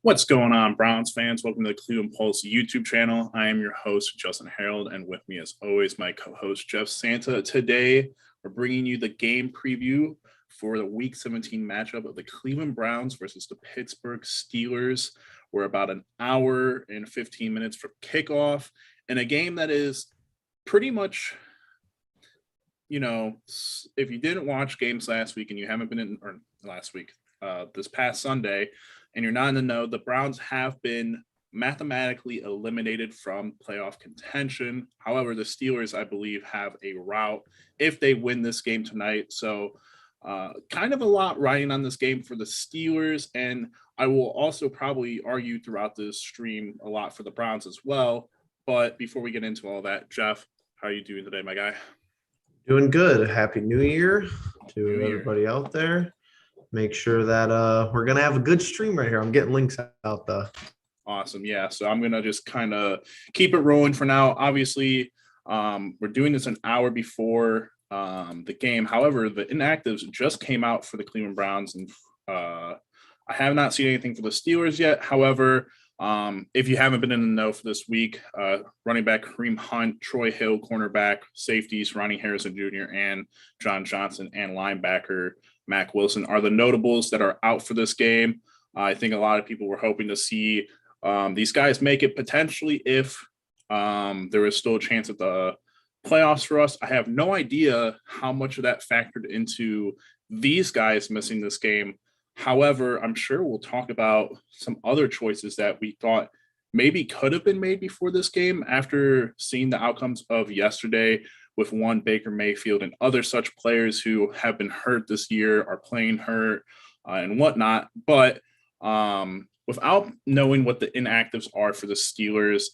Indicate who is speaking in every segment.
Speaker 1: What's going on, Browns fans? Welcome to the Cleveland Pulse YouTube channel. I am your host, Justin Harold, and with me, as always, my co-host, Jeff Santa. Today, we're bringing you the game preview for the Week 17 matchup of the Cleveland Browns versus the Pittsburgh Steelers. We're about an hour and 15 minutes from kickoff, in a game that is pretty much, if you didn't watch games last week and you haven't been in, or last week, this past Sunday, and you're not in the know, the Browns have been mathematically eliminated from playoff contention. However, the Steelers, I believe, have a route if they win this game tonight. So kind of a lot riding on this game for the Steelers. And I will also probably argue throughout this stream a lot for the Browns as well. But before we get into all that, Jeff, how are you doing today, my guy?
Speaker 2: Doing good. Happy New Year to everybody out there. Make sure that we're going to have a good stream right here. I'm getting links out though.
Speaker 1: Awesome. Yeah. So I'm going to just kind of keep it rolling for now. Obviously, we're doing this an hour before the game. However, the inactives just came out for the Cleveland Browns, and I have not seen anything for the Steelers yet. However, if you haven't been in the know for this week, running back Kareem Hunt, Troy Hill, cornerback, safeties Ronnie Harrison Jr., and John Johnson, and linebacker Mack Wilson are the notables that are out for this game. I think a lot of people were hoping to see these guys make it potentially if there is still a chance at the playoffs for us. I have no idea how much of that factored into these guys missing this game. However, I'm sure we'll talk about some other choices that we thought maybe could have been made before this game after seeing the outcomes of yesterday with one Baker Mayfield and other such players who have been hurt this year, are playing hurt and whatnot. But without knowing what the inactives are for the Steelers,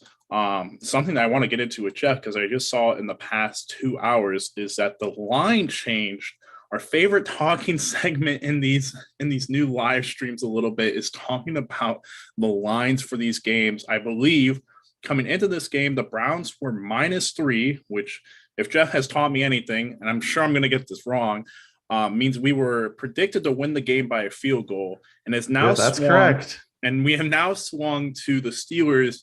Speaker 1: something that I want to get into with Jeff, because I just saw in the past 2 hours, is that the line changed. Our favorite talking segment in these new live streams a little bit is talking about the lines for these games. I believe coming into this game, the Browns were -3, which, if Jeff has taught me anything, and I'm sure I'm going to get this wrong, means we were predicted to win the game by a field goal, and it's now
Speaker 2: that's correct.
Speaker 1: And we have now swung to the Steelers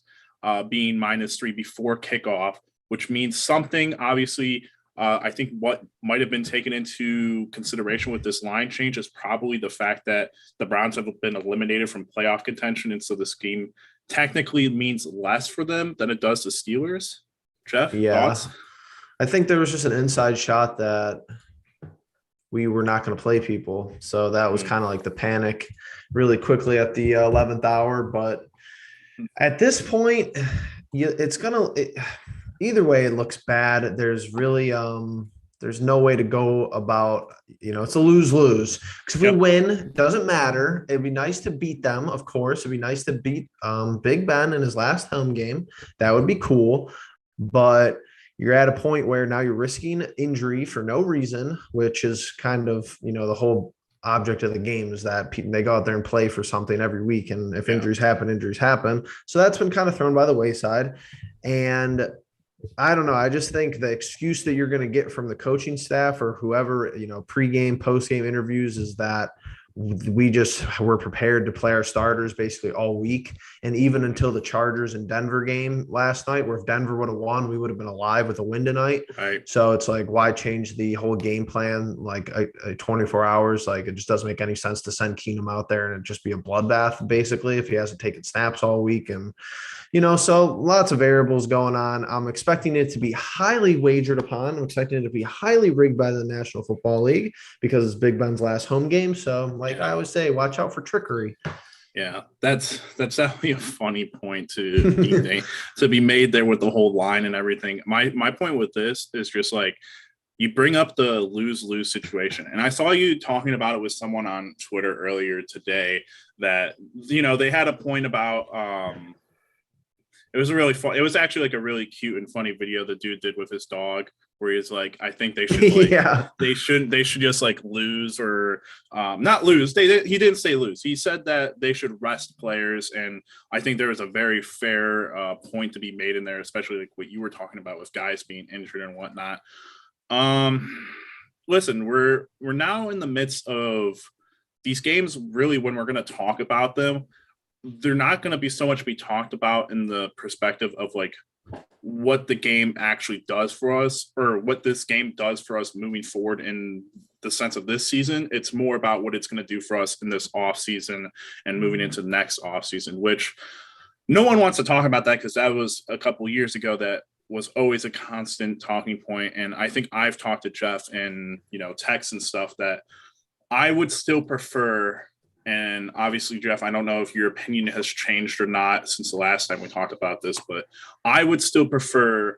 Speaker 1: being -3 before kickoff, which means something. Obviously, I think what might have been taken into consideration with this line change is probably the fact that the Browns have been eliminated from playoff contention, and so this game technically means less for them than it does the Steelers. Jeff, thoughts?
Speaker 2: I think there was just an inside shot that we were not going to play people. So that was kind of like the panic really quickly at the 11th hour. But at this point, either way, it looks bad. There's really, there's no way to go about, it's a lose-lose. Because if we win, it doesn't matter. It'd be nice to beat them, of course. It'd be nice to beat Big Ben in his last home game. That would be cool. But you're at a point where now you're risking injury for no reason, which is kind of, the whole object of the game is that they go out there and play for something every week. And if injuries happen, injuries happen. So that's been kind of thrown by the wayside. And I don't know. I just think the excuse that you're going to get from the coaching staff or whoever, pregame, postgame interviews is that we just were prepared to play our starters basically all week. And even until the Chargers and Denver game last night, where if Denver would have won, we would have been alive with a win tonight.
Speaker 1: Right.
Speaker 2: So it's like, why change the whole game plan? Like 24 hours, like it just doesn't make any sense to send Keenum out there and it just be a bloodbath basically, if he hasn't taken snaps all week. And, so lots of variables going on. I'm expecting it to be highly wagered upon. I'm expecting it to be highly rigged by the National Football League because it's Big Ben's last home game. So I always say, watch out for trickery.
Speaker 1: Yeah, that's definitely a funny point to be made there with the whole line and everything. My point with this is just like, you bring up the lose-lose situation. And I saw you talking about it with someone on Twitter earlier today that, they had a point about it was really fun. It was actually like a really cute and funny video the dude did with his dog, where he's like, I think they should they should just like lose or not lose. He didn't say lose. He said that they should rest players. And I think there was a very fair point to be made in there, especially like what you were talking about with guys being injured and whatnot. Listen, we're now in the midst of these games, really, when we're going to talk about them. they're not going to be so much be talked about in the perspective of like what the game actually does for us or what this game does for us moving forward in the sense of this season. It's more about what it's going to do for us in this off season and moving into the next off season, which no one wants to talk about that because that was a couple of years ago. That was always a constant talking point. And I think I've talked to Jeff and, texts and stuff that I would still prefer. And obviously, Jeff, I don't know if your opinion has changed or not since the last time we talked about this, but I would still prefer,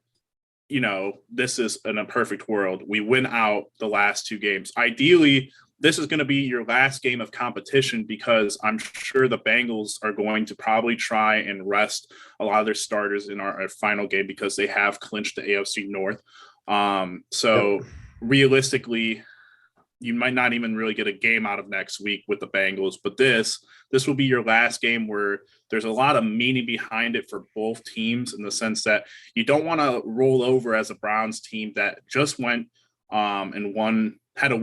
Speaker 1: this is in a perfect world. We win out the last two games. Ideally, this is going to be your last game of competition because I'm sure the Bengals are going to probably try and rest a lot of their starters in our final game because they have clinched the AFC North. So realistically, you might not even really get a game out of next week with the Bengals, but this will be your last game where there's a lot of meaning behind it for both teams in the sense that you don't want to roll over as a Browns team that just went and had a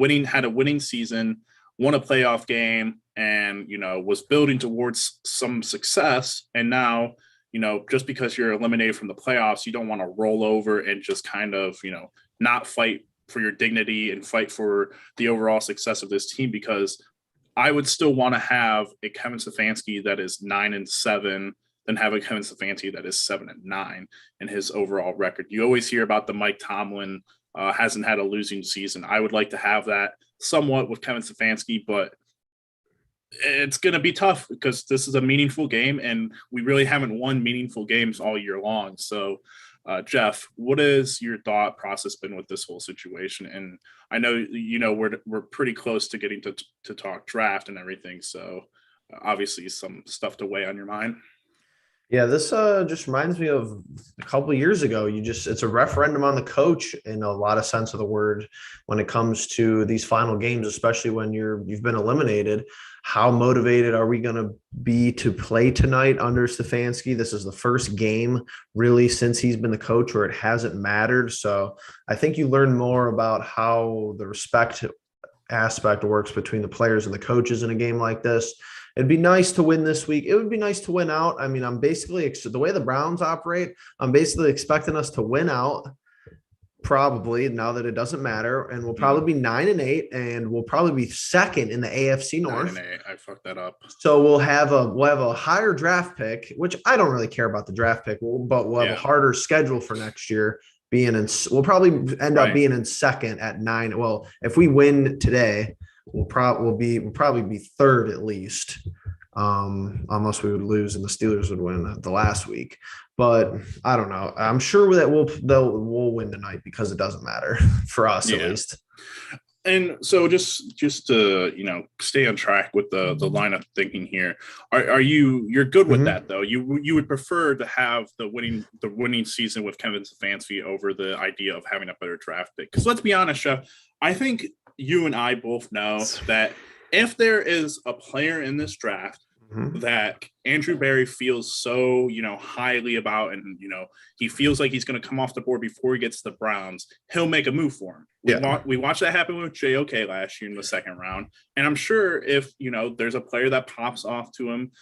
Speaker 1: winning season, won a playoff game, and was building towards some success. And now, just because you're eliminated from the playoffs, you don't want to roll over and just kind of not fight for your dignity and fight for the overall success of this team, because I would still want to have a Kevin Stefanski that is 9-7 than have a Kevin Stefanski that is 7-9 in his overall record. You always hear about the Mike Tomlin hasn't had a losing season. I would like to have that somewhat with Kevin Stefanski, but it's going to be tough because this is a meaningful game and we really haven't won meaningful games all year long. So Jeff, what has your thought process been with this whole situation? And I know, we're pretty close to getting to talk draft and everything. So obviously some stuff to weigh on your mind.
Speaker 2: Yeah, this just reminds me of a couple of years ago. It's a referendum on the coach in a lot of sense of the word when it comes to these final games, especially when you've been eliminated. How motivated are we going to be to play tonight under Stefanski? This is the first game really since he's been the coach where it hasn't mattered. So I think you learn more about how the respect aspect works between the players and the coaches in a game like this. It'd be nice to win this week. It would be nice to win out. I mean, I'm basically, the way the Browns operate, I'm basically expecting us to win out probably now that it doesn't matter. And we'll probably be 9-8 and we'll probably be second in the AFC North.
Speaker 1: 9-8. I fucked that up.
Speaker 2: So we'll have a higher draft pick, which I don't really care about the draft pick, but we'll have a harder schedule for next year. We'll probably end up being in second at 9. Well, if we win today, we'll probably be third at least, unless we would lose and the Steelers would win the last week. But I don't know. I'm sure that we'll win tonight because it doesn't matter for us at least.
Speaker 1: And so just to stay on track with the line of thinking here, you're good with that though? You would prefer to have the winning season with Kevin Stefanski over the idea of having a better draft pick? Because let's be honest, Jeff, I think you and I both know that if there is a player in this draft that Andrew Berry feels so, highly about, and, he feels like he's going to come off the board before he gets to the Browns, he'll make a move for him. We watched that happen with JOK last year in the second round. And I'm sure if, there's a player that pops off to him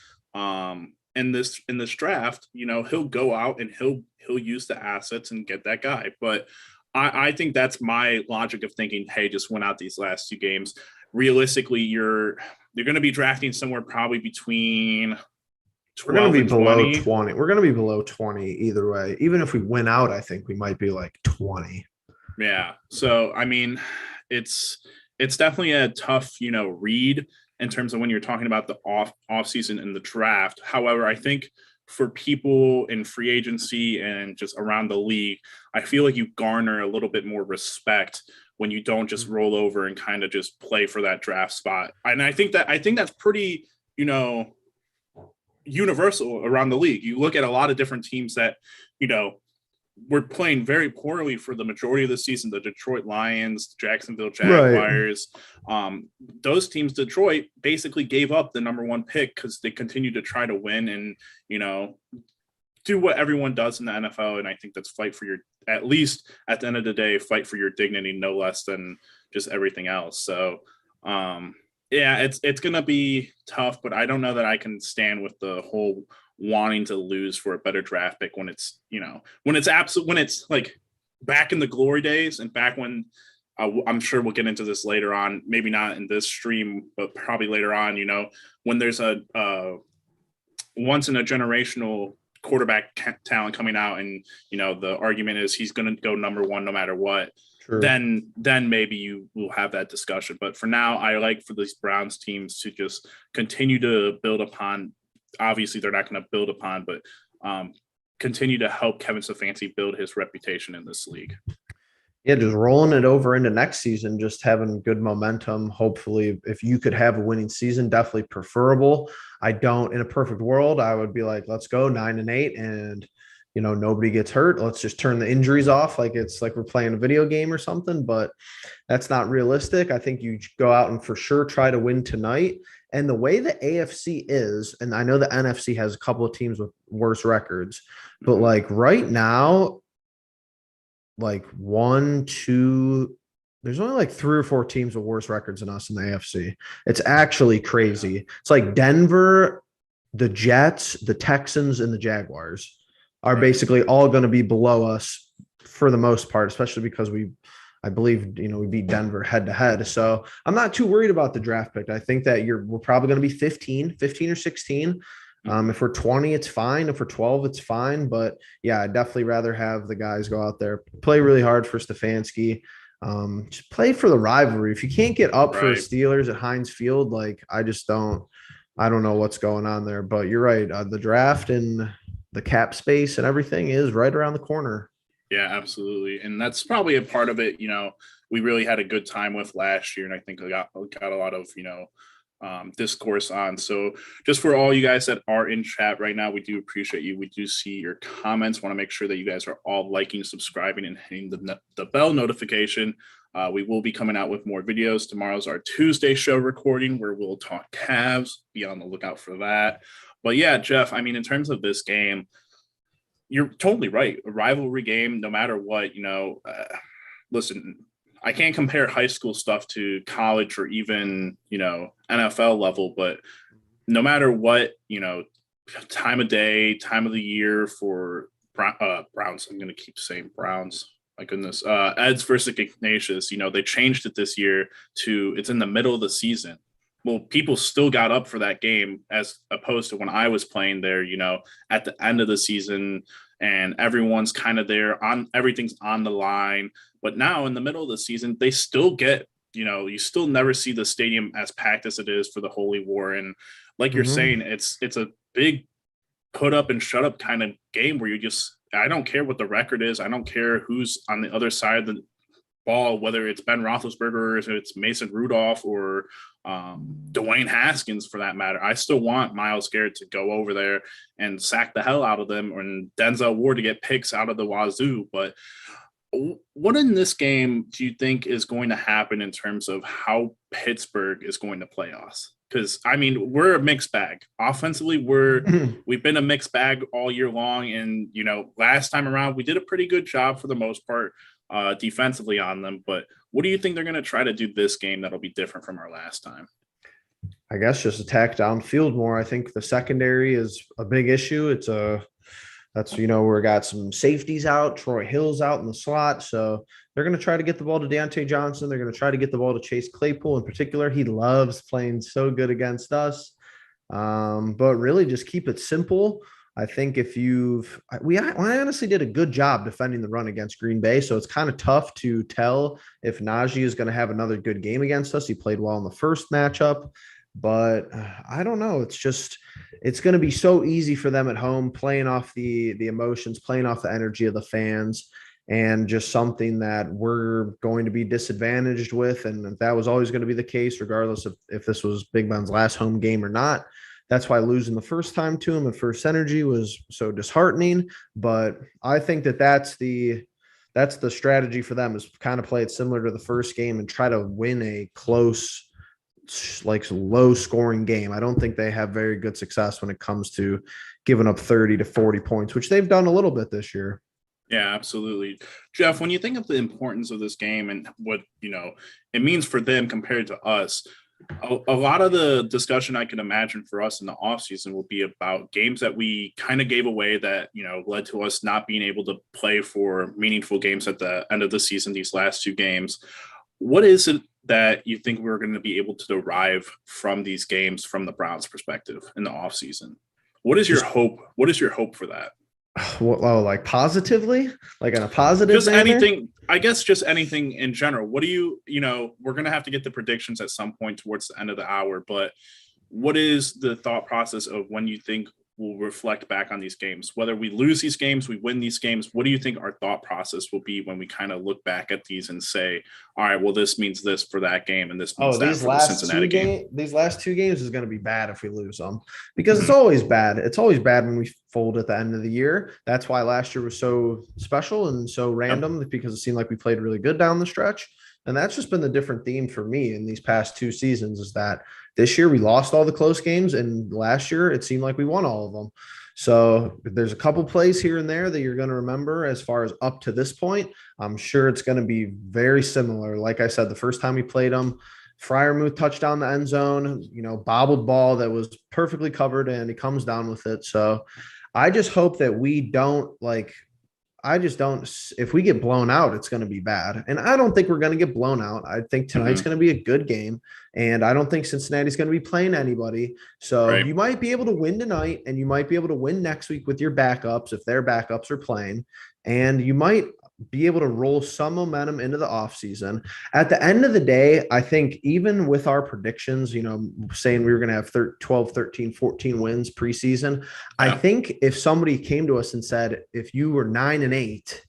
Speaker 1: in this draft, he'll go out and he'll use the assets and get that guy. But I think that's my logic of thinking, hey, just win out these last two games. Realistically, you're going to be drafting somewhere probably between 12
Speaker 2: We're going to be below
Speaker 1: 20.
Speaker 2: 20. We're going to be below 20 either way. Even if we win out, I think we might be like 20.
Speaker 1: Yeah. So, I mean, it's definitely a tough, read in terms of when you're talking about the off season and the draft. However, I think for people in free agency and just around the league, I feel like you garner a little bit more respect when you don't just roll over and kind of just play for that draft spot. And I think that's pretty, universal around the league. You look at a lot of different teams that, were playing very poorly for the majority of the season. The Detroit Lions, Jacksonville Jaguars, those teams, Detroit basically gave up the number one pick because they continued to try to win and, do what everyone does in the NFL. And I think that's fight for at least at the end of the day, fight for your dignity, no less than just everything else. So Yeah, it's gonna be tough, but I don't know that I can stand with the whole wanting to lose for a better draft pick when it's, when it's absolute, when it's like back in the glory days and back when I'm sure we'll get into this later on, maybe not in this stream, but probably later on, when there's a once in a generational quarterback talent coming out, and the argument is he's going to go number one no matter what. True. Then maybe you will have that discussion. But for now, I like for these Browns teams to just continue to build upon. Obviously, they're not going to build upon, but continue to help Kevin Stefanski build his reputation in this league.
Speaker 2: Yeah, just rolling it over into next season, just having good momentum. Hopefully, if you could have a winning season, definitely preferable. I don't, in a perfect world, I would be like, let's go 9-8 and, nobody gets hurt. Let's just turn the injuries off. Like it's like we're playing a video game or something, but that's not realistic. I think you go out and for sure try to win tonight. And the way the AFC is, and I know the NFC has a couple of teams with worse records, but like right now, like 1, 2, there's only like 3 or 4 teams with worse records than us in the AFC. It's actually crazy. It's like Denver, the Jets, the Texans, and the Jaguars are basically all going to be below us for the most part, especially because I believe, we beat Denver head to head. So I'm not too worried about the draft pick. I think that we're probably going to be 15 or 16. If we're 20, it's fine. If we're 12, it's fine. But yeah, I'd definitely rather have the guys go out there, play really hard for Stefanski. Just play for the rivalry. If you can't get up for Steelers at Heinz Field, like I don't know what's going on there. But you're right. The draft and the cap space and everything is right around the corner.
Speaker 1: Yeah, absolutely. And that's probably a part of it, we really had a good time with last year. And I think I got a lot of, discourse on. So just for all you guys that are in chat right now, we do appreciate you. We do see your comments. Want to make sure that you guys are all liking, subscribing, and hitting the bell notification. We will be coming out with more videos. Tomorrow's our Tuesday show recording where we'll talk Cavs. Be on the lookout for that. But yeah, Jeff, I mean, in terms of this game, you're totally right. A rivalry game, no matter what, listen, I can't compare high school stuff to college or even, NFL level, but no matter what, time of day, time of the year for Browns, I'm going to keep saying Browns. My goodness. Eds versus Ignatius, they changed it this year to it's in the middle of the season. Well, people still got up for that game as opposed to when I was playing there, at the end of the season, and everyone's kind of there everything's on the line. But now in the middle of the season, they still get, you still never see the stadium as packed as it is for the Holy War. And like you're saying, it's a big put up and shut up kind of game where I don't care what the record is. I don't care who's on the other side of the ball, whether it's Ben Roethlisberger or if it's Mason Rudolph or Dwayne Haskins for that matter. I still want Myles Garrett to go over there and sack the hell out of them, and Denzel Ward to get picks out of the wazoo. But what in this game do you think is going to happen in terms of how Pittsburgh is going to play us? Because I mean, we're a mixed bag. Offensively, we've been a mixed bag all year long, and last time around we did a pretty good job for the most part defensively on them. But what do you think they're going to try to do this game that'll be different from our last time?
Speaker 2: I guess just attack downfield more. I think the secondary is a big issue. That's we got some safeties out, Troy Hill's out in the slot. So they're going to try to get the ball to Deontay Johnson. They're going to try to get the ball to Chase Claypool in particular. He loves playing so good against us. But really just keep it simple. I think I honestly did a good job defending the run against Green Bay. So it's kind of tough to tell if Najee is going to have another good game against us. He played well in the first matchup, but I don't know. It's going to be so easy for them at home, playing off the emotions, playing off the energy of the fans, and just something that we're going to be disadvantaged with. And that was always going to be the case, regardless of if this was Big Ben's last home game or not. That's why losing the first time to him at First Energy was so disheartening. But I think that's the strategy for them, is kind of play it similar to the first game and try to win a close, like low scoring game. I don't think they have very good success when it comes to giving up 30 to 40 points, which they've done a little bit this year.
Speaker 1: Yeah, absolutely. Jeff, when you think of the importance of this game and what, it means for them compared to us, A lot of the discussion I can imagine for us in the offseason will be about games that we kind of gave away that, led to us not being able to play for meaningful games at the end of the season, these last two games. What is it that you think we're going to be able to derive from these games from the Browns' perspective in the offseason? What is your
Speaker 2: Just
Speaker 1: hope? What is your hope for that?
Speaker 2: well, like positively, like in a positive
Speaker 1: Just
Speaker 2: manner.
Speaker 1: anything, I guess, just anything in general. What do we're going to have to get the predictions at some point towards the end of the hour, but what is the thought process of when you think we'll reflect back on these games? Whether we lose these games, we win these games, what do you think our thought process will be when we kind of look back at these and say, all right, well, this means this for that game and this means
Speaker 2: Oh,
Speaker 1: that for the Cincinnati game?
Speaker 2: these last two games is going to be bad if we lose them because it's always bad. It's always bad when we fold at the end of the year. That's why last year was so special and so
Speaker 1: Yep.
Speaker 2: random because it seemed like we played really good down the stretch. And that's just been the different theme for me in these past two seasons is that this year we lost all the close games and last year it seemed like we won all of them. So there's a couple plays here and there that you're going to remember as far as up to this point. I'm sure it's going to be very similar. Like I said, the first time we played them, Fryermuth touched down the end zone, bobbled ball that was perfectly covered and he comes down with it. So I just hope that we don't I just don't. If we get blown out, it's going to be bad. And I don't think we're going to get blown out. I think tonight's
Speaker 1: Mm-hmm.
Speaker 2: going to be a good game. And I don't think Cincinnati's going to be playing anybody. So
Speaker 1: Right.
Speaker 2: you might be able to win tonight and you might be able to win next week with your backups if their backups are playing. And you might be able to roll some momentum into the offseason. At the end of the day, I think even with our predictions, saying we were going to have 12, 13, 14 wins preseason, I
Speaker 1: Yeah.
Speaker 2: think if somebody came to us and said, if you were 9-8,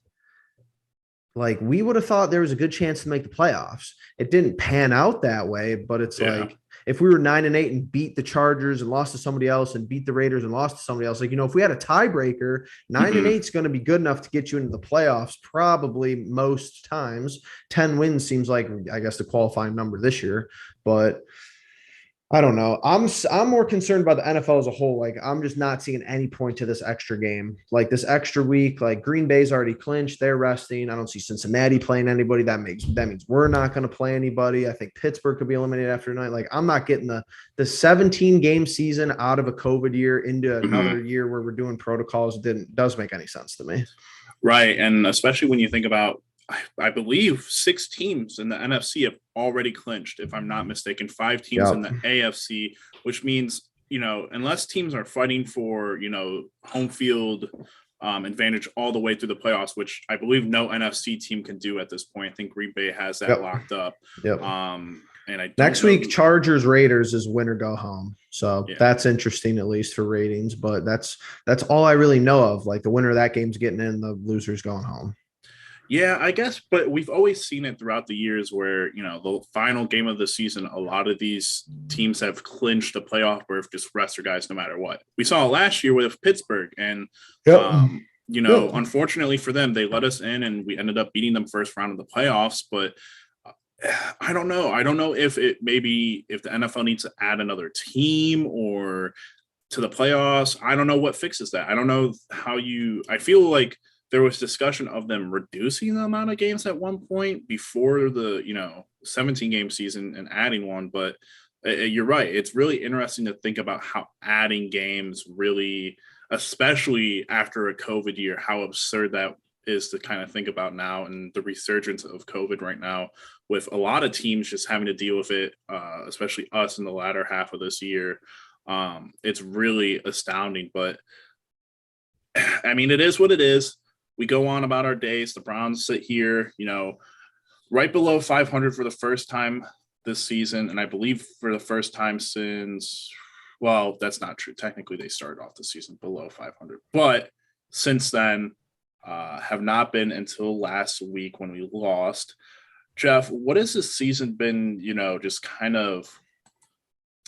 Speaker 2: like we would have thought there was a good chance to make the playoffs. It didn't pan out that way, but it's
Speaker 1: Yeah.
Speaker 2: like if we were 9-8 and beat the Chargers and lost to somebody else and beat the Raiders and lost to somebody else, if we had a tiebreaker, 9-8
Speaker 1: Mm-hmm.
Speaker 2: is going to be good enough to get you into the playoffs. Probably most times, 10 wins seems like I guess the qualifying number this year, but I don't know. I'm more concerned about the NFL as a whole. Like I'm just not seeing any point to this extra game. Like this extra week, like Green Bay's already clinched, they're resting. I don't see Cincinnati playing anybody. That means we're not going to play anybody. I think Pittsburgh could be eliminated after tonight. Like I'm not getting the 17 game season out of a COVID year into
Speaker 1: Mm-hmm.
Speaker 2: another year where we're doing protocols does make any sense to me.
Speaker 1: Right. And especially when you think about, I believe 6 teams in the NFC have already clinched, if I'm not mistaken, 5 teams in
Speaker 2: Yep.
Speaker 1: the AFC, which means, unless teams are fighting for, home field advantage all the way through the playoffs, which I believe no NFC team can do at this point. I think Green Bay has that
Speaker 2: Yep.
Speaker 1: locked up.
Speaker 2: Yep.
Speaker 1: And I don't
Speaker 2: Next
Speaker 1: know
Speaker 2: week,
Speaker 1: who,
Speaker 2: Chargers Raiders is win or go home. So
Speaker 1: yeah.
Speaker 2: that's interesting, at least for ratings. But that's all I really know of. Like the winner of that game's getting in, the loser's going home.
Speaker 1: Yeah, I guess, but we've always seen it throughout the years where, the final game of the season, a lot of these teams have clinched a playoff berth, just rest their guys no matter what. We saw it last year with Pittsburgh, and,
Speaker 2: Yep. Yep.
Speaker 1: unfortunately for them, they let us in and we ended up beating them first round of the playoffs. But I don't know. I don't know if the NFL needs to add another team or to the playoffs. I don't know what fixes that. I don't know I feel like there was discussion of them reducing the amount of games at one point before the 17 game season and adding one, but you're right, it's really interesting to think about how adding games really, especially after a COVID year, how absurd that is to kind of think about now, and the resurgence of COVID right now with a lot of teams just having to deal with it, especially us in the latter half of this year. It's really astounding, but I mean, it is what it is. We go on about our days. The Browns sit here, right below 500 for the first time this season. And I believe for the first time since, well, that's not true. Technically, they started off the season below 500. But since then, have not been until last week when we lost. Jeff, what has this season been, just kind of,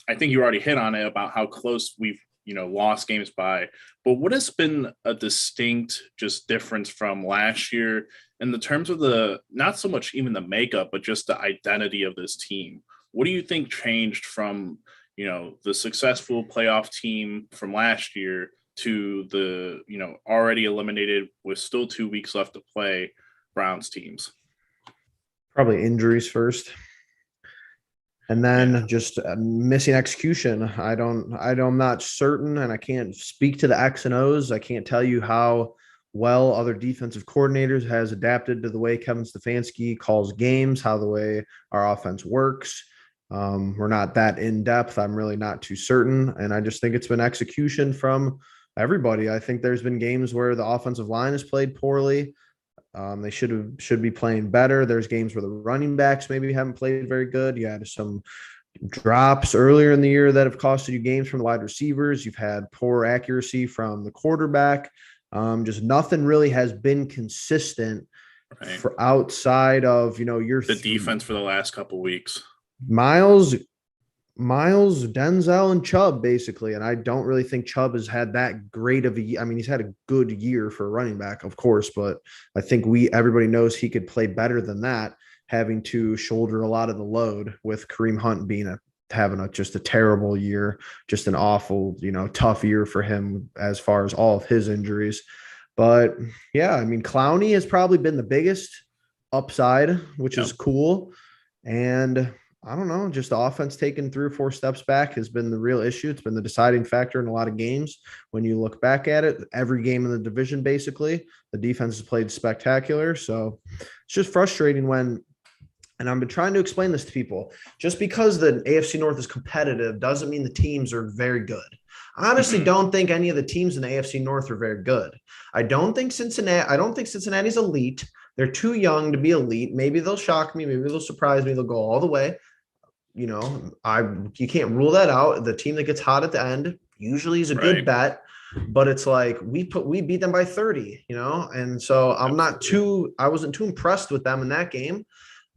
Speaker 1: I think you already hit on it about how close we've lost games by, but what has been a distinct just difference from last year in the terms of the, not so much even the makeup, but just the identity of this team? What do you think changed from, the successful playoff team from last year to the, already eliminated with still 2 weeks left to play Browns teams?
Speaker 2: Probably injuries first. And then just missing execution. I'm not certain, and I can't speak to the X and O's. I can't tell you how well other defensive coordinators has adapted to the way Kevin Stefanski calls games, how the way our offense works. We're not that in depth. I'm really not too certain. And I just think it's been execution from everybody. I think there's been games where the offensive line has played poorly. They should be playing better. There's games where the running backs maybe haven't played very good. You had some drops earlier in the year that have costed you games from the wide receivers. You've had poor accuracy from the quarterback. Just nothing really has been consistent for outside of, your
Speaker 1: defense for the last couple weeks.
Speaker 2: Miles, Denzel, and Chubb, basically. And I don't really think Chubb has had that great of a – I mean, he's had a good year for a running back, of course, but I think everybody knows he could play better than that, having to shoulder a lot of the load with Kareem Hunt having just a terrible year, just an awful, tough year for him as far as all of his injuries. But, yeah, I mean, Clowney has probably been the biggest upside, which is cool. And – I don't know, just the offense taking 3 or 4 steps back has been the real issue. It's been the deciding factor in a lot of games. When you look back at it, every game in the division, basically, the defense has played spectacular. So it's just frustrating and I've been trying to explain this to people, just because the AFC North is competitive doesn't mean the teams are very good. I honestly don't think any of the teams in the AFC North are very good. I don't think Cincinnati's elite. They're too young to be elite. Maybe they'll shock me. Maybe they'll surprise me. They'll go all the way. You can't rule that out. The team that gets hot at the end usually is a good bet, but it's like we beat them by 30, and so I wasn't too impressed with them in that game.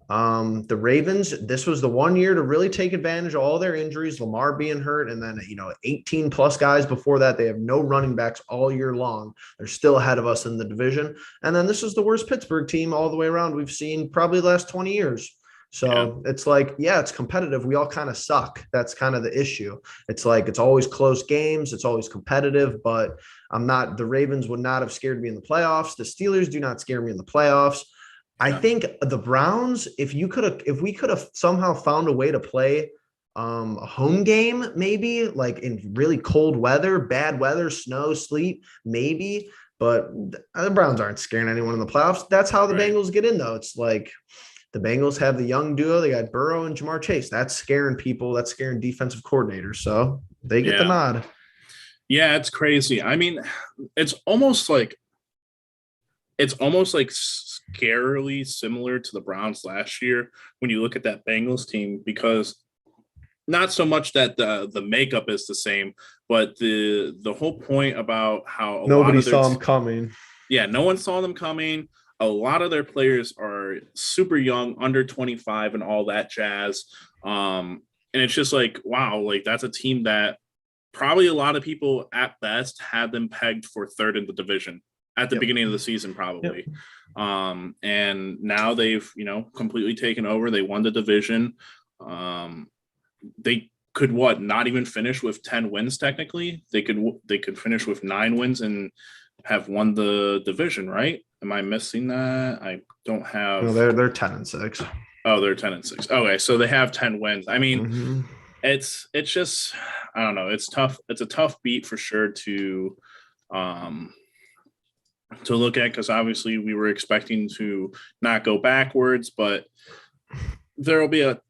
Speaker 2: The Ravens, this was the one year to really take advantage of all their injuries, Lamar being hurt, and then 18 plus guys before that. They have no running backs all year long. They're still ahead of us in the division. And then this is the worst Pittsburgh team all the way around we've seen probably the last 20 years. So It's like, it's competitive. We all kind of suck. That's kind of the issue. It's like, it's always close games. It's always competitive, but the Ravens would not have scared me in the playoffs. The Steelers do not scare me in the playoffs. I think the Browns, if we could have somehow found a way to play a home game, maybe like in really cold weather, bad weather, snow, sleet, maybe, but the Browns aren't scaring anyone in the playoffs. That's how the Bengals get in, though. It's like, the Bengals have the young duo. They got Burrow and Jamar Chase. That's scaring people. That's scaring defensive coordinators. So they get the nod.
Speaker 1: Yeah, it's crazy. I mean, it's almost like scarily similar to the Browns last year when you look at that Bengals team, because not so much that the makeup is the same, but the whole point about how
Speaker 2: nobody saw them coming.
Speaker 1: Yeah, no one saw them coming. A lot of their players are super young, under 25 and all that jazz. And it's just like, wow, like that's a team that probably a lot of people at best had them pegged for third in the division at the beginning of the season, probably. And now they've, completely taken over. They won the division. They could not even finish with 10 wins technically. They could finish with 9 wins and have won the division, right? Am I missing that? I don't have.
Speaker 2: No, they're 10-6.
Speaker 1: Oh, they're 10-6. Okay, so they have 10 wins. I mean, it's just, I don't know. It's tough. It's a tough beat for sure to look at, because obviously we were expecting to not go backwards, but there will be a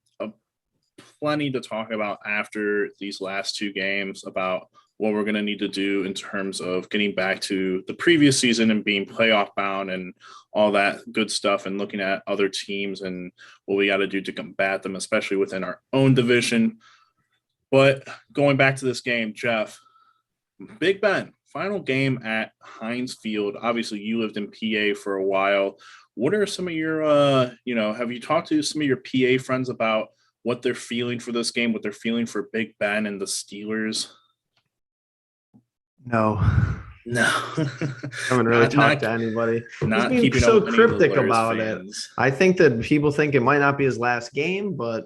Speaker 1: plenty to talk about after these last 2 games about what we're going to need to do in terms of getting back to the previous season and being playoff bound and all that good stuff, and looking at other teams and what we got to do to combat them, especially within our own division. But going back to this game, Jeff, Big Ben, final game at Heinz Field. Obviously, you lived in PA for a while. What are some of your, have you talked to some of your PA friends about what they're feeling for this game, what they're feeling for Big Ben and the Steelers?
Speaker 2: No. I haven't really talked to anybody.
Speaker 1: Not
Speaker 2: He's
Speaker 1: keeping
Speaker 2: so
Speaker 1: up with
Speaker 2: cryptic about
Speaker 1: fans.
Speaker 2: it. I think that people think it might not be his last game, but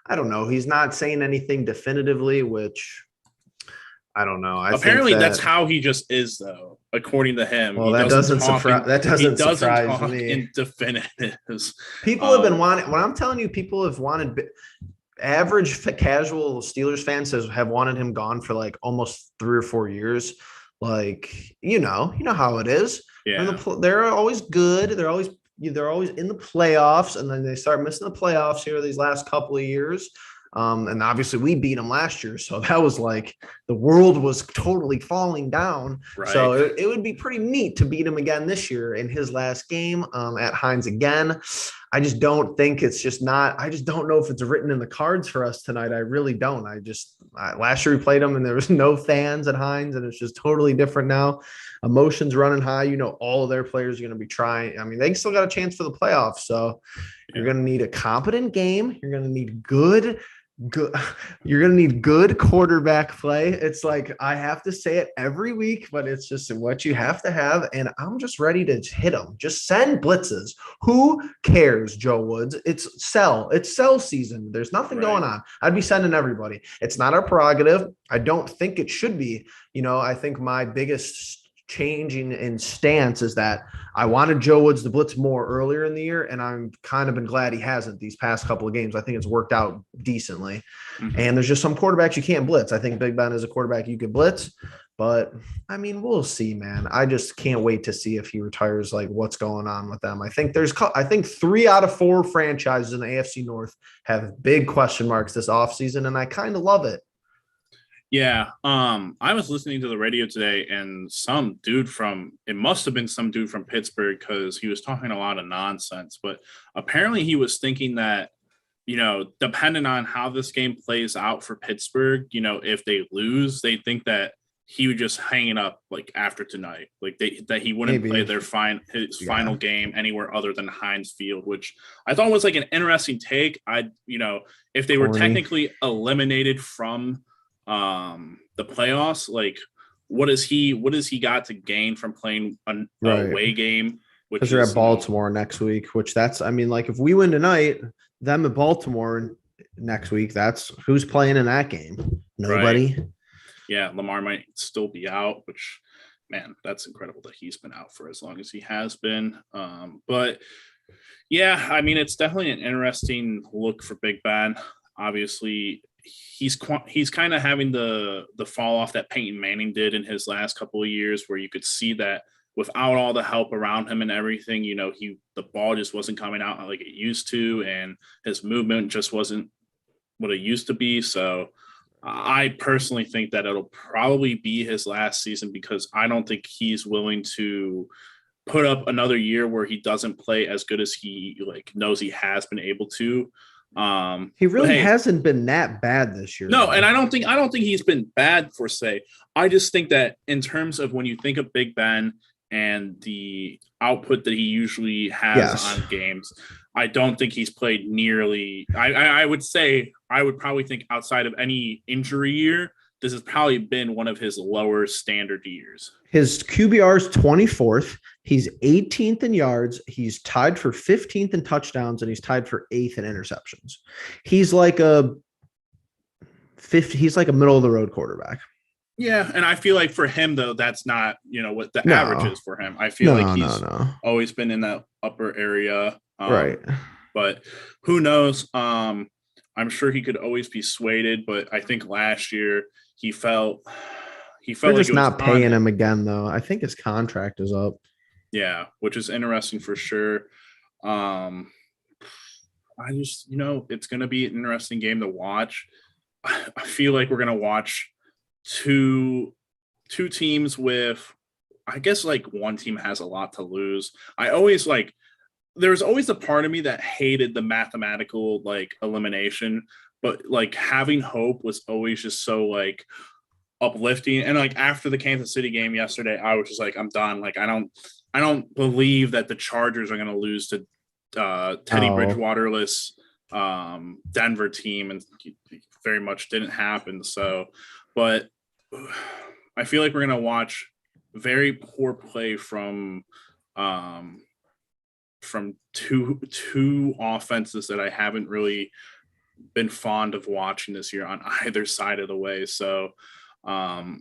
Speaker 2: I don't know. He's not saying anything definitively, which I don't know.
Speaker 1: Apparently, that's how he just is, though, according to him.
Speaker 2: Well, that doesn't surprise me.
Speaker 1: In definitives.
Speaker 2: People have been wanting. When I'm telling you, people have wanted. average casual Steelers fans have wanted him gone for like almost 3 or 4 years. Like, you know how it is.
Speaker 1: Yeah.
Speaker 2: They're always good. They're always in the playoffs, and then they start missing the playoffs here these last couple of years. And obviously we beat them last year, so that was like the world was totally falling down.
Speaker 1: Right.
Speaker 2: So it would be pretty neat to beat him again this year in his last game at Heinz again. I just don't think it's just not. I just don't know if it's written in the cards for us tonight. I really don't. Last year we played them and there was no fans at Heinz, and it's just totally different now. Emotions running high. All of their players are going to be trying. I mean, they still got a chance for the playoffs. So you're going to need a competent game. You're going to need good. You're going to need good quarterback play. It's like I have to say it every week, but it's just what you have to have. And I'm just ready to hit them. Just send blitzes. Who cares, Joe Woods? It's sell season. There's nothing going on. I'd be sending everybody. It's not our prerogative. I don't think it should be. I think my biggest changing in stance is that I wanted Joe Woods to blitz more earlier in the year, and I'm kind of been glad he hasn't these past couple of games. I think it's worked out decently. Mm-hmm. And there's just some quarterbacks you can't blitz. I think Big Ben is a quarterback you could blitz, but I mean, we'll see, man. I just can't wait to see if he retires, like what's going on with them. I think 3 out of 4 franchises in the AFC North have big question marks this offseason, and I kind of love it.
Speaker 1: Yeah. I was listening to the radio today, and it must have been some dude from Pittsburgh, because he was talking a lot of nonsense, but apparently he was thinking that, depending on how this game plays out for Pittsburgh, if they lose, they think that he would just hang it up like after tonight, like that he wouldn't play his final game anywhere other than Heinz Field, which I thought was like an interesting take. If they were technically eliminated from the playoffs, like what does he got to gain from playing an away game?
Speaker 2: Because they're at Baltimore next week, like if we win tonight, them at Baltimore next week, that's who's playing in that game. Nobody.
Speaker 1: Right. Yeah, Lamar might still be out, which, man, that's incredible that he's been out for as long as he has been. But yeah, I mean, it's definitely an interesting look for Big Ben. Obviously, he's kind of having the fall off that Peyton Manning did in his last couple of years, where you could see that without all the help around him and everything, the ball just wasn't coming out like it used to, and his movement just wasn't what it used to be. So I personally think that it'll probably be his last season, because I don't think he's willing to put up another year where he doesn't play as good as he knows he has been able to.
Speaker 2: He really hasn't been that bad this year.
Speaker 1: No, and I don't think he's been bad for say. I just think that in terms of when you think of Big Ben and the output that he usually has on games, I don't think he's played nearly. I would say I would probably think outside of any injury year, this has probably been one of his lower standard years.
Speaker 2: His QBR is 24th. He's 18th in yards. He's tied for 15th in touchdowns, and he's tied for 8th in interceptions. He's like a middle of the road quarterback.
Speaker 1: Yeah, and I feel like for him though, that's not what the average is for him. I feel like he's always been in that upper area.
Speaker 2: Right.
Speaker 1: But who knows? I'm sure he could always be swayed, but I think last year he felt
Speaker 2: They're just not paying him again, though. I think his contract is up.
Speaker 1: Yeah, which is interesting for sure. I just, it's going to be an interesting game to watch. I feel like we're going to watch two teams with, I guess, like one team has a lot to lose. There's always a part of me that hated the mathematical elimination, but having hope was always just so uplifting. And after the Kansas City game yesterday, I was just I'm done. I don't believe that the Chargers are going to lose to Teddy Bridgewaterless Denver team, and very much didn't happen. So, but I feel like we're going to watch very poor play from two offenses that I haven't really been fond of watching this year on either side of the way. So I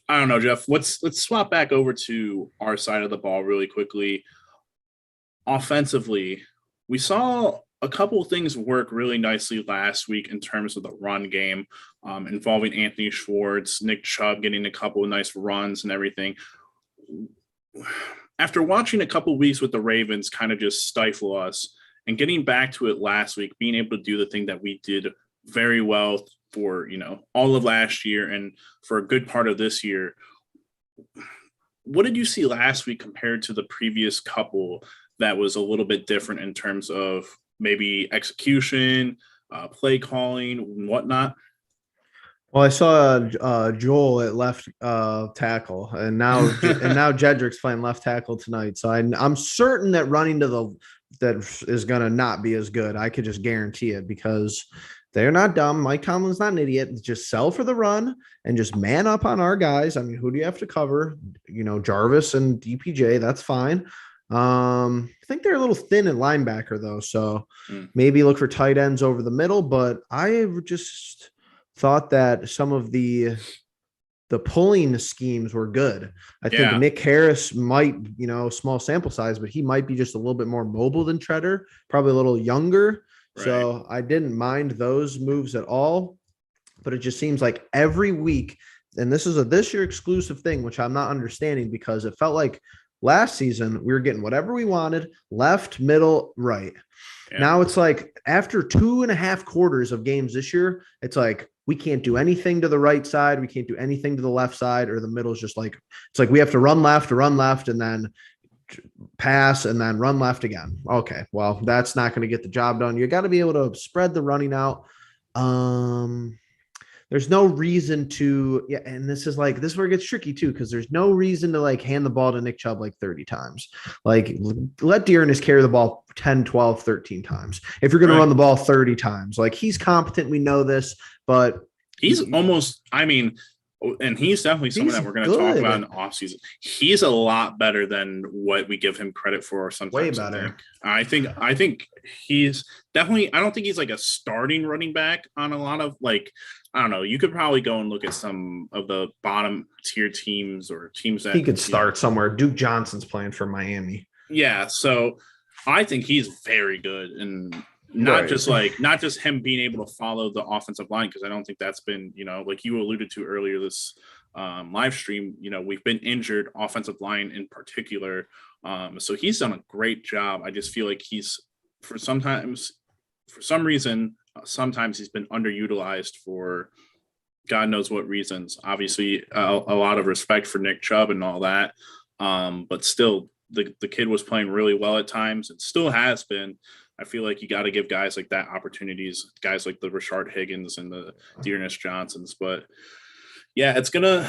Speaker 1: don't know, Jeff, let's swap back over to our side of the ball really quickly. Offensively, we saw a couple of things worked really nicely last week in terms of the run game, involving Anthony Schwartz, Nick Chubb getting a couple of nice runs and everything. After watching a couple of weeks with the Ravens kind of just stifle us and getting back to it last week, being able to do the thing that we did very well for, all of last year and for a good part of this year. What did you see last week compared to the previous couple that was a little bit different in terms of maybe execution, play calling, and whatnot?
Speaker 2: Well, I saw Joel at left tackle, and now Jedrick's playing left tackle tonight. So I'm certain that running to that is going to not be as good. I could just guarantee it because they're not dumb. Mike Tomlin's not an idiot. Just sell for the run and just man up on our guys. I mean, who do you have to cover? Jarvis and DPJ. That's fine. I think they're a little thin at linebacker though, so maybe look for tight ends over the middle. But I just thought that some of the pulling schemes were good. I think Nick Harris might, small sample size, but he might be just a little bit more mobile than Treader, probably a little younger. Right. So I didn't mind those moves at all, but it just seems like every week, and this is a this year exclusive thing, which I'm not understanding because it felt like last season we were getting whatever we wanted, left, middle, right. Yeah. Now it's like after 2.5 quarters of games this year, it's like we can't do anything to the right side. We can't do anything to the left side, or the middle is just like, it's like we have to run left, and then pass, and then run left again. Okay, well, that's not going to get the job done. You got to be able to spread the running out. There's no reason to, and this is where it gets tricky too, because there's no reason to hand the ball to Nick Chubb 30 times. Let Dearness carry the ball 10, 12, 13 times. If you're going to run the ball 30 times, he's competent. We know this, but
Speaker 1: he's almost, and he's definitely someone that we're going to talk about in the offseason. He's a lot better than what we give him credit for sometimes. Way better. I think he's definitely, I don't think he's a starting running back on a lot of I don't know. You could probably go and look at some of the bottom tier teams or teams that
Speaker 2: he could start somewhere. Duke Johnson's playing for Miami.
Speaker 1: Yeah. So I think he's very good, and not just him being able to follow the offensive line, because I don't think that's been, like you alluded to earlier this live stream, we've been injured, offensive line in particular. So he's done a great job. I just feel like he's for some reason, sometimes he's been underutilized for God knows what reasons. Obviously, a lot of respect for Nick Chubb and all that. But still, the kid was playing really well at times and still has been. I feel like you got to give guys like that opportunities, guys like the Rashard Higgins and the Dearness Johnsons. But yeah, it's gonna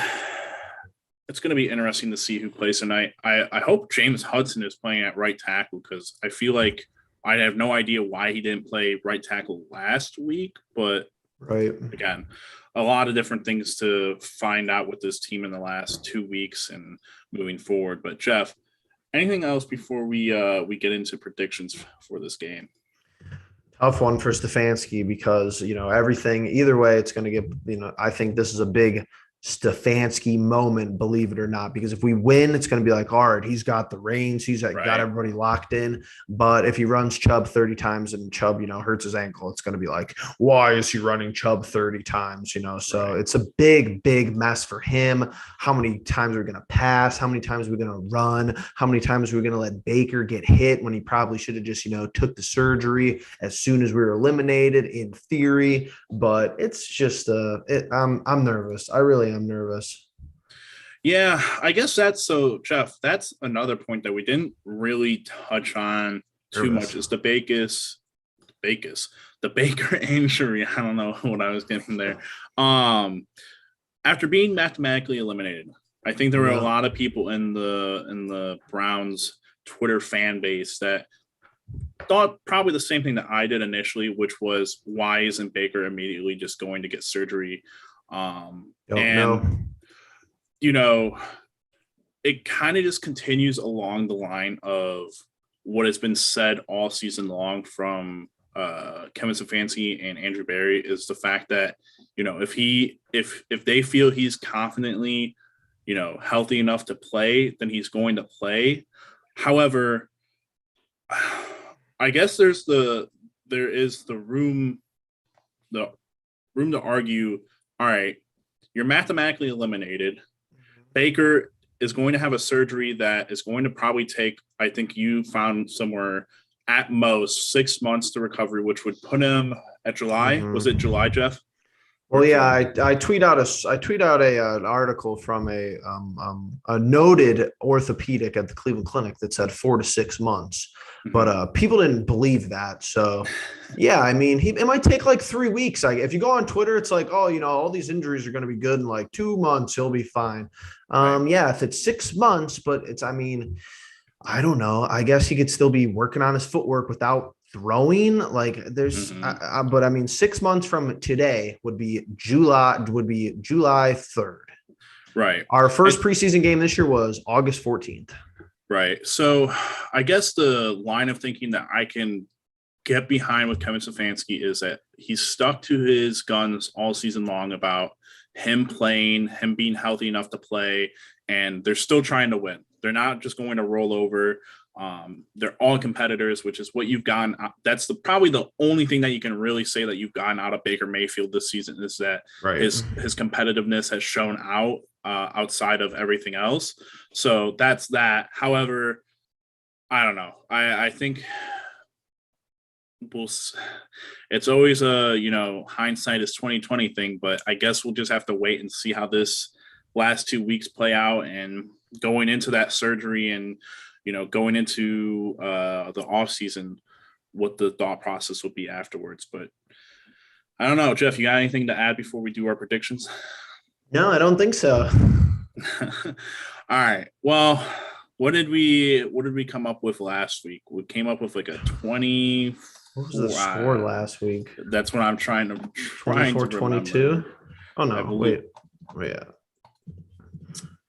Speaker 1: be interesting to see who plays tonight. I hope James Hudson is playing at right tackle, because I feel like I have no idea why he didn't play right tackle last week. But again, a lot of different things to find out with this team in the last 2 weeks and moving forward. But Jeff, anything else before we get into predictions for this game?
Speaker 2: Tough one for Stefanski, because everything either way, it's going to get, I think this is a big Stefanski moment, believe it or not, because if we win, it's going to be like, all right, he's got the reins, he's got everybody locked in. But if he runs Chubb 30 times and Chubb, hurts his ankle, it's going to be like, why is he running Chubb 30 times? So it's a big, big mess for him. How many times are we going to pass? How many times are we going to run? How many times are we going to let Baker get hit when he probably should have just, took the surgery as soon as we were eliminated, in theory? But it's just, I'm nervous. I really am nervous.
Speaker 1: Yeah, I guess that's so, Jeff, that's another point that we didn't really touch on too much, is the Baker injury. I don't know what I was getting from there. After being mathematically eliminated, I think there were a lot of people in the Browns Twitter fan base that thought probably the same thing that I did initially, which was, why isn't Baker immediately just going to get surgery? It kind of just continues along the line of what has been said all season long from Kevin Stefanski and Andrew Berry, is the fact that, if they feel he's confidently, healthy enough to play, then he's going to play. However, I guess there's the there is the room to argue, all right, you're mathematically eliminated. Baker is going to have a surgery that is going to probably take, I think you found somewhere at most 6 months to recovery, which would put him at July.
Speaker 2: Mhm.
Speaker 1: Was it July, Jeff?
Speaker 2: Well, yeah, I tweet out an article from a noted orthopedic at the Cleveland Clinic that said 4 to 6 months, but people didn't believe that. So, yeah, I mean, it might take like 3 weeks. Like if you go on Twitter, it's like, oh, all these injuries are going to be good in like 2 months. He'll be fine.
Speaker 1: Right.
Speaker 2: Yeah, if it's 6 months, but I mean, I don't know. I guess he could still be working on his footwork without throwing. Like there's, but I mean, 6 months from today would be July 3rd.
Speaker 1: Right.
Speaker 2: Our first preseason game this year was August 14th.
Speaker 1: Right. So I guess the line of thinking that I can get behind with Kevin Stefanski is that he's stuck to his guns all season long about him playing, him being healthy enough to play, and they're still trying to win. They're not just going to roll over. They're all competitors, which is what you've gotten. That's probably the only thing that you can really say that you've gotten out of Baker Mayfield this season is that his competitiveness has shown out outside of everything else. So that's that. However, I don't know. I think it's always a hindsight is 2020 thing, but I guess we'll just have to wait and see how this last 2 weeks play out, and going into that surgery and going into the off season, what the thought process would be afterwards. But I don't know, Jeff, you got anything to add before we do our predictions?
Speaker 2: No, I don't think so.
Speaker 1: All right. Well, what did we come up with last week? We came up with like a 20.
Speaker 2: What was the score last week?
Speaker 1: That's what I'm trying to
Speaker 2: 24-22. Oh no, wait. Yeah.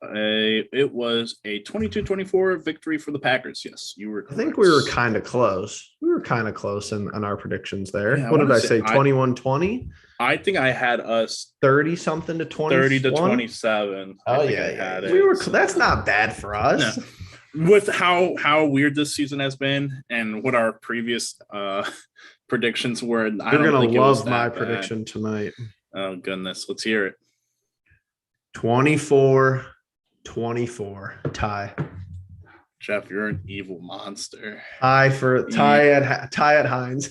Speaker 1: It was a 22-24 victory for the Packers. Yes, you were correct.
Speaker 2: I think we were kind of close. We were kind of close in our predictions there.
Speaker 1: Yeah,
Speaker 2: what did I say? 21-20?
Speaker 1: I think I had us
Speaker 2: 30 something to 20.
Speaker 1: 30 to 27.
Speaker 2: Oh yeah. We were. That's not bad for us.
Speaker 1: No. With how weird this season has been and what our previous predictions were,
Speaker 2: You're gonna love my prediction tonight.
Speaker 1: Oh goodness, let's hear it.
Speaker 2: 24-24 tie.
Speaker 1: Jeff, you're an evil monster.
Speaker 2: Tie at Heinz.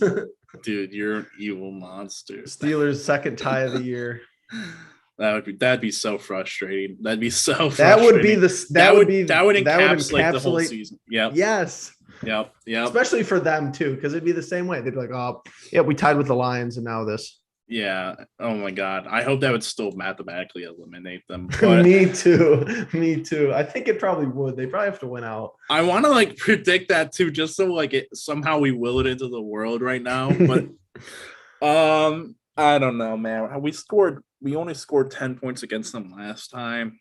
Speaker 1: Dude, you're an evil monster.
Speaker 2: Steelers' second tie of the year.
Speaker 1: That'd be so frustrating. That'd be so frustrating.
Speaker 2: That would
Speaker 1: encapsulate the whole season. Yeah.
Speaker 2: Yes.
Speaker 1: Yep.
Speaker 2: Especially for them too, because it'd be the same way. They'd be like, "Oh, yeah, we tied with the Lions, and now this."
Speaker 1: Yeah. Oh my God. I hope that would still mathematically eliminate them. But
Speaker 2: Me too. I think it probably would. They probably have to win out.
Speaker 1: I want to predict that too, just so somehow we will it into the world right now. But I don't know, man. We only scored 10 points against them last time,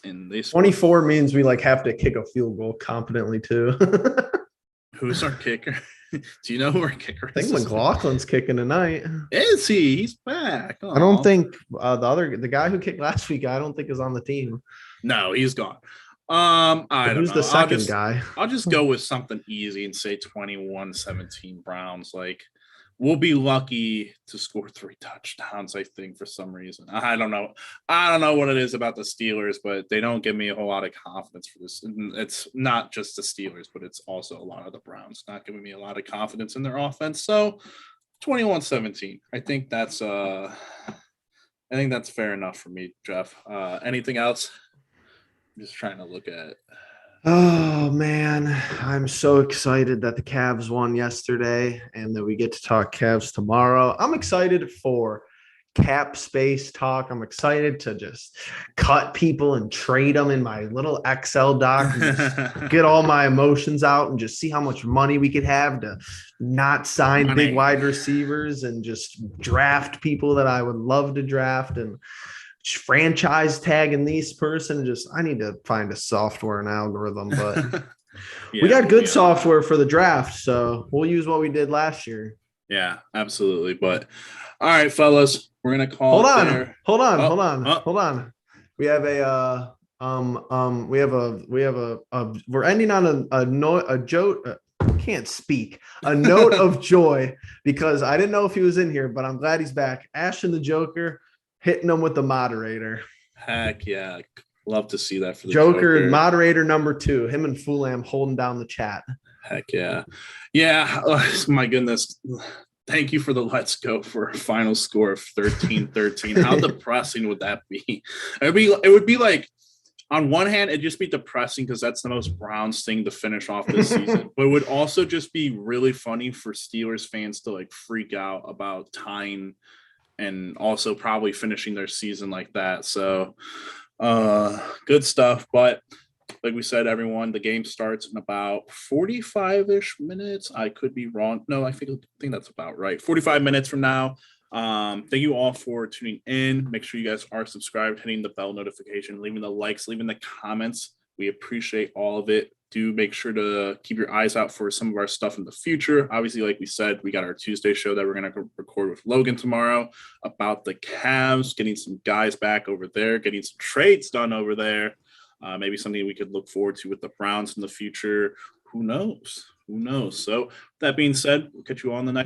Speaker 1: and they scored
Speaker 2: 24 means we have to kick a field goal competently too.
Speaker 1: Who's our kicker? Do you know who our kicker is?
Speaker 2: I think McLaughlin's kicking tonight.
Speaker 1: Is he? He's back.
Speaker 2: I don't think the guy who kicked last week, I don't think is on the team.
Speaker 1: No, he's gone. I don't know.
Speaker 2: Who's the second guy?
Speaker 1: I'll just go with something easy and say 21-17 Browns. We'll be lucky to score 3 touchdowns, I think, for some reason. I don't know. I don't know what it is about the Steelers, but they don't give me a whole lot of confidence for this. And it's not just the Steelers, but it's also a lot of the Browns not giving me a lot of confidence in their offense. So 21-17. I think that's fair enough for me, Jeff. Anything else? I'm just trying to look at it.
Speaker 2: Oh man, I'm so excited that the Cavs won yesterday and that we get to talk Cavs tomorrow. I'm excited for cap space talk. I'm excited to just cut people and trade them in my little Excel doc and just get all my emotions out and just see how much money we could have to not sign big wide receivers and just draft people that I would love to draft and franchise tagging these person. I need to find a software and algorithm, but we got good software for the draft, so we'll use what we did last year.
Speaker 1: Yeah, absolutely. But all right, fellas, we're gonna call.
Speaker 2: Hold on. We have we're ending on a joke. can't speak. A note of joy because I didn't know if he was in here, but I'm glad he's back. Ashton the Joker hitting him with the moderator.
Speaker 1: Heck yeah. Love to see that for the
Speaker 2: Joker. Moderator number 2, him and Fulam holding down the chat.
Speaker 1: Heck yeah. Yeah. Oh, my goodness. Thank you for the let's go for a final score of 13-13. How depressing would that be? It would be like, on one hand, it'd just be depressing because that's the most Browns thing to finish off this season. But it would also just be really funny for Steelers fans to like freak out about tying and also probably finishing their season like that. So good stuff. But like we said, everyone, the game starts in about 45-ish minutes. I could be wrong. No, I think that's about right. 45 minutes from now. Thank you all for tuning in. Make sure you guys are subscribed, hitting the bell notification, leaving the likes, leaving the comments. We appreciate all of it. Do make sure to keep your eyes out for some of our stuff in the future. Obviously, like we said, we got our Tuesday show that we're going to record with Logan tomorrow about the Cavs, getting some guys back over there, getting some trades done over there. Maybe something we could look forward to with the Browns in the future. Who knows? So that being said, we'll catch you on the next